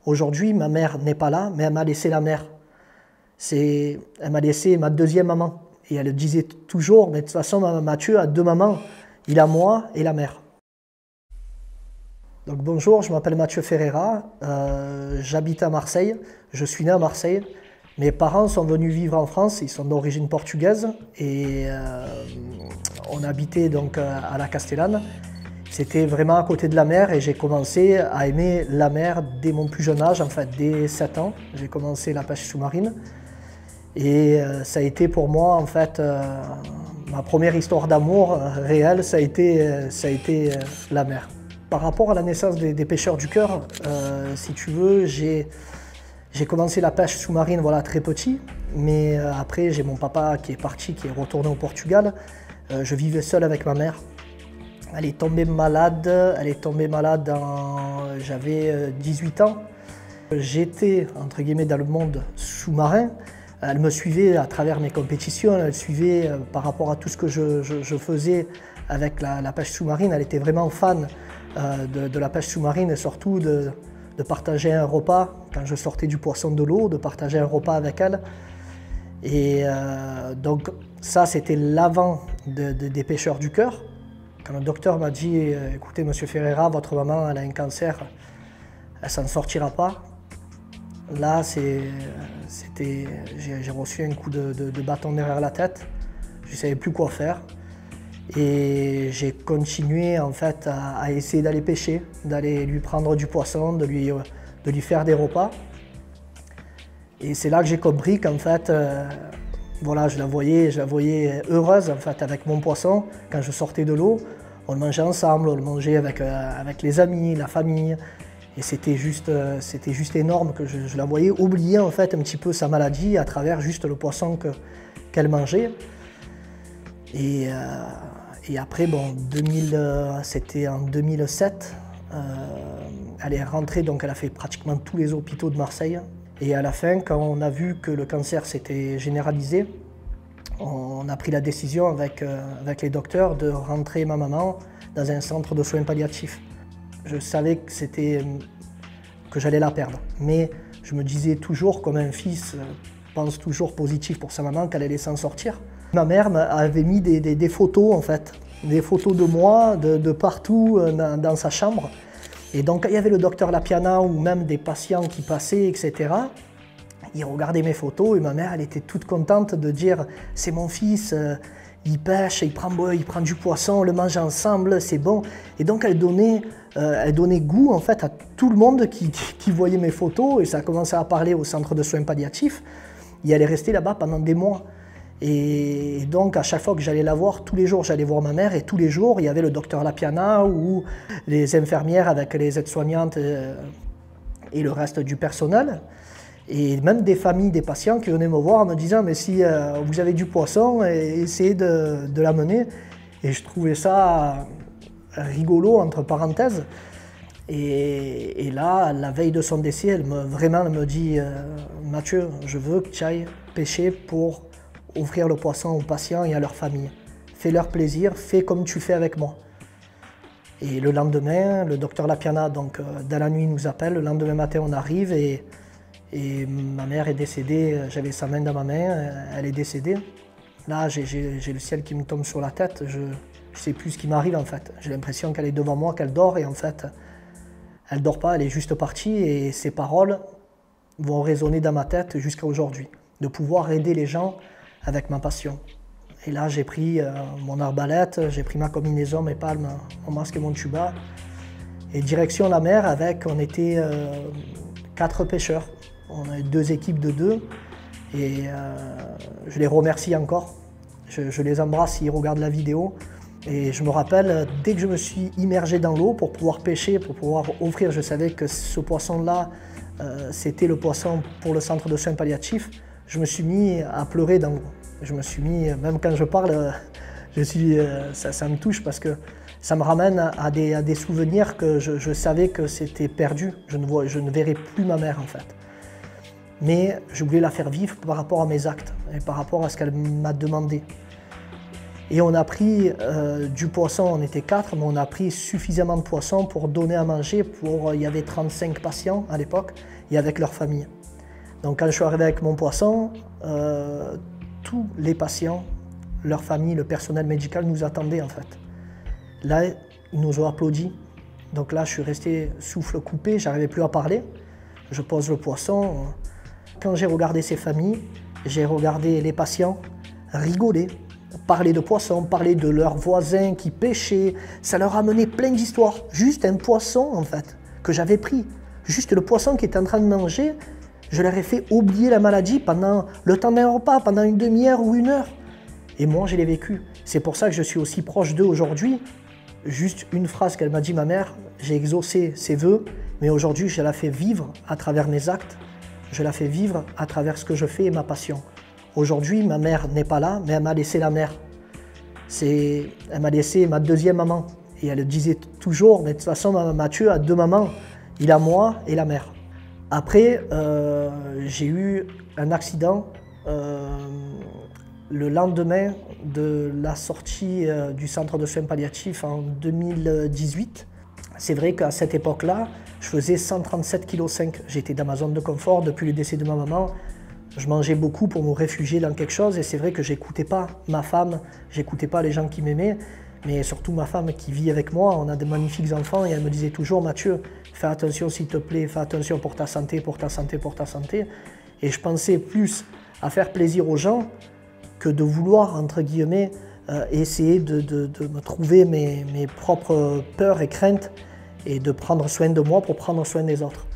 Aujourd'hui, ma mère n'est pas là, mais elle m'a laissé la mer. Elle m'a laissé ma deuxième maman. Et elle disait toujours, mais de toute façon, Mathieu a deux mamans. Il a moi et la mère. Donc bonjour, je m'appelle Mathieu Ferreira, j'habite à Marseille, je suis né à Marseille. Mes parents sont venus vivre en France, ils sont d'origine portugaise et on habitait donc à la Castellane. C'était vraiment à côté de la mer et j'ai commencé à aimer la mer dès mon plus jeune âge, en fait dès 7 ans. J'ai commencé la pêche sous-marine et ça a été pour moi en fait ma première histoire d'amour réelle, ça a été la mer. Par rapport à la naissance des pêcheurs du cœur, si tu veux, j'ai commencé la pêche sous-marine voilà, très petit, mais après j'ai mon papa qui est parti, qui est retourné au Portugal. Je vivais seul avec ma mère. Elle est tombée malade, j'avais 18 ans. J'étais entre guillemets dans le monde sous-marin. Elle me suivait à travers mes compétitions, elle suivait par rapport à tout ce que je faisais avec la pêche sous-marine. Elle était vraiment fan de la pêche sous-marine et surtout de partager un repas quand je sortais du poisson de l'eau, de partager un repas avec elle. Et donc ça c'était l'avant des pêcheurs du cœur. Quand le docteur m'a dit « Écoutez monsieur Ferreira, votre maman elle a un cancer, elle s'en sortira pas », là j'ai reçu un coup de bâton derrière la tête, je ne savais plus quoi faire. Et j'ai continué en fait à essayer d'aller pêcher, d'aller lui prendre du poisson, de lui faire des repas. Et c'est là que j'ai compris qu'en fait, voilà, je la voyais heureuse en fait avec mon poisson quand je sortais de l'eau. On le mangeait ensemble, on le mangeait avec les amis, la famille. Et c'était juste énorme que je la voyais oublier en fait un petit peu sa maladie à travers juste le poisson qu'elle mangeait. Et après, bon, c'était en 2007, elle est rentrée, donc elle a fait pratiquement tous les hôpitaux de Marseille. Et à la fin, quand on a vu que le cancer s'était généralisé, on a pris la décision avec les docteurs de rentrer ma maman dans un centre de soins palliatifs. Je savais que j'allais la perdre, mais je me disais toujours, comme un fils pense toujours positif pour sa maman, qu'elle allait s'en sortir. Ma mère avait mis des photos en fait, des photos de moi de partout dans sa chambre. Et donc il y avait le docteur Lapiana ou même des patients qui passaient, etc. Ils regardaient mes photos et ma mère elle était toute contente de dire « c'est mon fils, il pêche, il prend du poisson, on le mange ensemble, c'est bon ». Et donc elle donnait goût en fait à tout le monde qui voyait mes photos et ça a commencé à parler au centre de soins palliatifs. Et elle est restée là-bas pendant des mois. Et donc à chaque fois que j'allais la voir, tous les jours j'allais voir ma mère et tous les jours il y avait le docteur Lapiana ou les infirmières avec les aides-soignantes et le reste du personnel. Et même des familles, des patients qui venaient me voir en me disant « mais si vous avez du poisson, essayez de l'amener ». Et je trouvais ça rigolo entre parenthèses. Et là, la veille de son décès, elle me dit « Mathieu, je veux que tu ailles pêcher pour offrir le poisson aux patients et à leur famille. Fais-leur plaisir, fais comme tu fais avec moi ». Et le lendemain, le docteur Lapiana, donc dans la nuit, nous appelle. Le lendemain matin, on arrive et ma mère est décédée. J'avais sa main dans ma main, elle est décédée. Là, j'ai le ciel qui me tombe sur la tête. Je ne sais plus ce qui m'arrive en fait. J'ai l'impression qu'elle est devant moi, qu'elle dort et en fait, elle ne dort pas, elle est juste partie et ses paroles vont résonner dans ma tête jusqu'à aujourd'hui. De pouvoir aider les gens avec ma passion. Et là, j'ai pris mon arbalète, j'ai pris ma combinaison, mes palmes, mon masque et mon tuba. Et direction la mer on était 4 pêcheurs. On a 2 équipes de 2. Et je les remercie encore. Je les embrasse s'ils regardent la vidéo. Et je me rappelle, dès que je me suis immergé dans l'eau pour pouvoir pêcher, pour pouvoir offrir, je savais que ce poisson-là, c'était le poisson pour le centre de soins palliatifs. Je me suis mis à pleurer dans l'eau. Je me suis mis, même quand je parle, ça me touche parce que ça me ramène à des souvenirs que je savais que c'était perdu. Je ne verrai plus ma mère en fait. Mais je voulais la faire vivre par rapport à mes actes et par rapport à ce qu'elle m'a demandé. Et on a pris du poisson, on était 4, mais on a pris suffisamment de poisson pour donner à manger. Il y avait 35 patients à l'époque, et avec leur famille. Donc quand je suis arrivé avec mon poisson, tous les patients, leur famille, le personnel médical nous attendaient en fait. Là, ils nous ont applaudi. Donc là, je suis resté souffle coupé, j'arrivais plus à parler. Je pose le poisson. Quand j'ai regardé ces familles, j'ai regardé les patients rigoler, parler de poissons, parler de leurs voisins qui pêchaient. Ça leur a amené plein d'histoires. Juste un poisson, en fait, que j'avais pris. Juste le poisson qui était en train de manger, je leur ai fait oublier la maladie pendant le temps d'un repas, pendant une demi-heure ou une heure. Et moi, je l'ai vécu. C'est pour ça que je suis aussi proche d'eux aujourd'hui. Juste une phrase qu'elle m'a dit, ma mère, j'ai exaucé ses vœux, mais aujourd'hui, je la fais vivre à travers mes actes. Je la fais vivre à travers ce que je fais et ma passion. Aujourd'hui, ma mère n'est pas là, mais elle m'a laissé la mère. Elle m'a laissé ma deuxième maman. Et elle disait toujours, mais de toute façon, Mathieu a deux mamans. Il a moi et la mère. Après, j'ai eu un accident le lendemain de la sortie du centre de soins palliatifs en 2018. C'est vrai qu'à cette époque-là, je faisais 137,5 kg. J'étais dans ma zone de confort depuis le décès de ma maman. Je mangeais beaucoup pour me réfugier dans quelque chose et c'est vrai que j'écoutais pas ma femme, j'écoutais pas les gens qui m'aimaient, mais surtout ma femme qui vit avec moi. On a de magnifiques enfants et elle me disait toujours, Mathieu, fais attention s'il te plaît, fais attention pour ta santé, pour ta santé, pour ta santé. Et je pensais plus à faire plaisir aux gens que de vouloir, entre guillemets, essayer de me trouver mes propres peurs et craintes et de prendre soin de moi pour prendre soin des autres.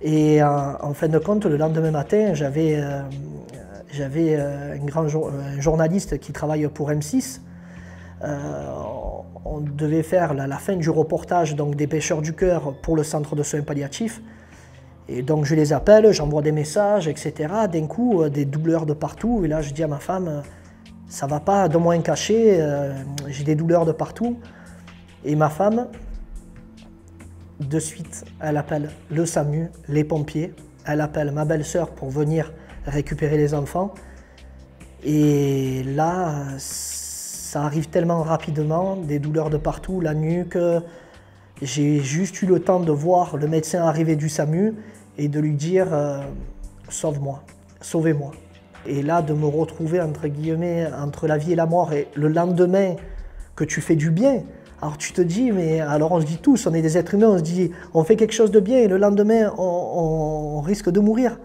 Et en fin de compte, le lendemain matin, j'avais un journaliste qui travaille pour M6. On devait faire la fin du reportage donc, des Pêcheurs du Cœur pour le centre de soins palliatifs. Et donc je les appelle, j'envoie des messages, etc. D'un coup, des douleurs de partout. Et là, je dis à ma femme, ça va pas, donne-moi un cachet, j'ai des douleurs de partout. Et ma femme, de suite, elle appelle le SAMU, les pompiers, elle appelle ma belle-sœur pour venir récupérer les enfants. Et là, ça arrive tellement rapidement, des douleurs de partout, la nuque. J'ai juste eu le temps de voir le médecin arriver du SAMU et de lui dire « sauve-moi, sauvez-moi ». Et là, de me retrouver, entre guillemets, entre la vie et la mort, et le lendemain que tu fais du bien. Alors tu te dis, mais alors on se dit tous, on est des êtres humains, on se dit, on fait quelque chose de bien et le lendemain, on risque de mourir.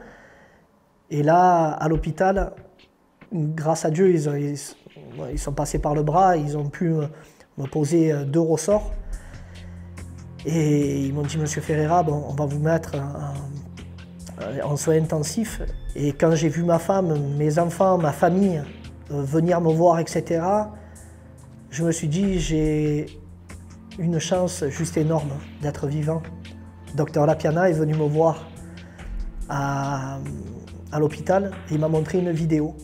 Et là, à l'hôpital, grâce à Dieu, ils sont passés par le bras, ils ont pu me poser 2 ressorts. Et ils m'ont dit, Monsieur Ferreira, bon, on va vous mettre en soins intensifs. Et quand j'ai vu ma femme, mes enfants, ma famille venir me voir, etc., je me suis dit, j'ai une chance juste énorme d'être vivant. Docteur Lapiana est venu me voir à l'hôpital et il m'a montré une vidéo.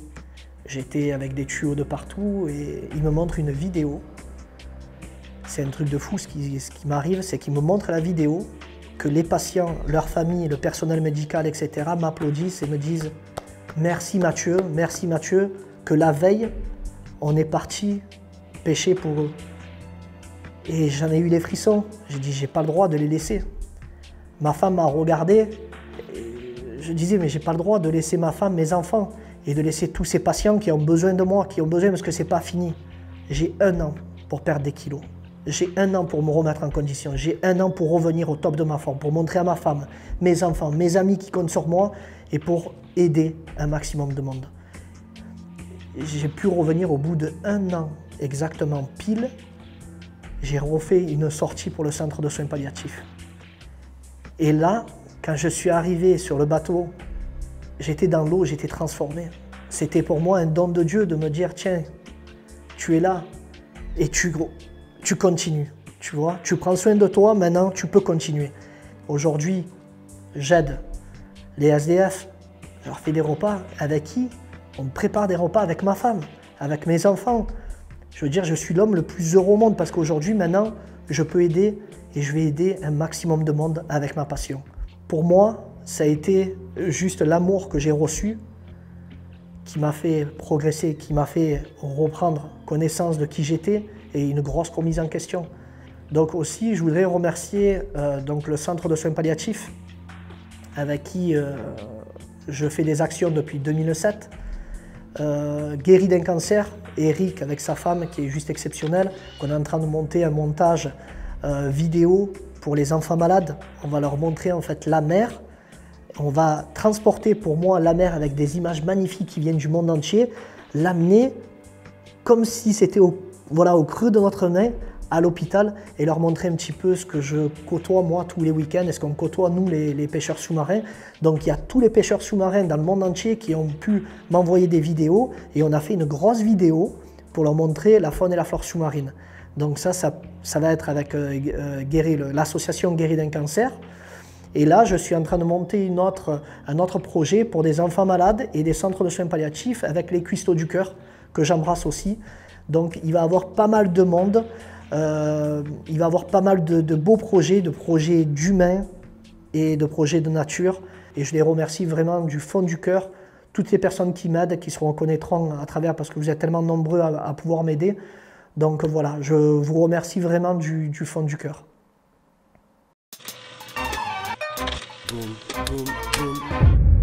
J'étais avec des tuyaux de partout et il me montre une vidéo. C'est un truc de fou ce qui m'arrive, c'est qu'il me montre la vidéo, que les patients, leurs familles, le personnel médical, etc. m'applaudissent et me disent « Merci Mathieu, que la veille, on est parti pêcher pour eux. » Et j'en ai eu les frissons. J'ai dit, j'ai pas le droit de les laisser. Ma femme m'a regardé. Et je disais, mais j'ai pas le droit de laisser ma femme, mes enfants, et de laisser tous ces patients qui ont besoin de moi, qui ont besoin parce que c'est pas fini. J'ai 1 an pour perdre des kilos. J'ai 1 an pour me remettre en condition. J'ai 1 an pour revenir au top de ma forme, pour montrer à ma femme, mes enfants, mes amis qui comptent sur moi, et pour aider un maximum de monde. J'ai pu revenir au bout de 1 an, exactement pile. J'ai refait une sortie pour le centre de soins palliatifs. Et là, quand je suis arrivé sur le bateau, j'étais dans l'eau, j'étais transformé. C'était pour moi un don de Dieu de me dire, tiens, tu es là et tu continues, tu vois. Tu prends soin de toi, maintenant tu peux continuer. Aujourd'hui, j'aide les SDF, je leur fais des repas. Avec qui? On me prépare des repas avec ma femme, avec mes enfants. Je veux dire, je suis l'homme le plus heureux au monde parce qu'aujourd'hui, maintenant, je peux aider et je vais aider un maximum de monde avec ma passion. Pour moi, ça a été juste l'amour que j'ai reçu qui m'a fait progresser, qui m'a fait reprendre connaissance de qui j'étais et une grosse remise en question. Donc aussi, je voudrais remercier donc le Centre de soins palliatifs avec qui je fais des actions depuis 2007. Guéri d'un cancer, Eric avec sa femme qui est juste exceptionnelle, qu'on est en train de monter un montage vidéo pour les enfants malades. On va leur montrer en fait la mer. On va transporter pour moi la mer avec des images magnifiques qui viennent du monde entier, l'amener comme si c'était au creux de notre main à l'hôpital et leur montrer un petit peu ce que je côtoie moi tous les week-ends et ce qu'on côtoie nous les pêcheurs sous-marins. Donc il y a tous les pêcheurs sous-marins dans le monde entier qui ont pu m'envoyer des vidéos et on a fait une grosse vidéo pour leur montrer la faune et la flore sous-marine. Donc ça va être avec l'association Guéri d'un cancer. Et là, je suis en train de monter un autre projet pour des enfants malades et des centres de soins palliatifs avec les Cuistots du Cœur, que j'embrasse aussi. Donc il va y avoir pas mal de monde, il va y avoir pas mal de beaux projets, de projets d'humains et de projets de nature. Et je les remercie vraiment du fond du cœur, toutes les personnes qui m'aident, qui se reconnaîtront à travers, parce que vous êtes tellement nombreux à pouvoir m'aider. Donc voilà, je vous remercie vraiment du fond du cœur. Boom, boom, boom.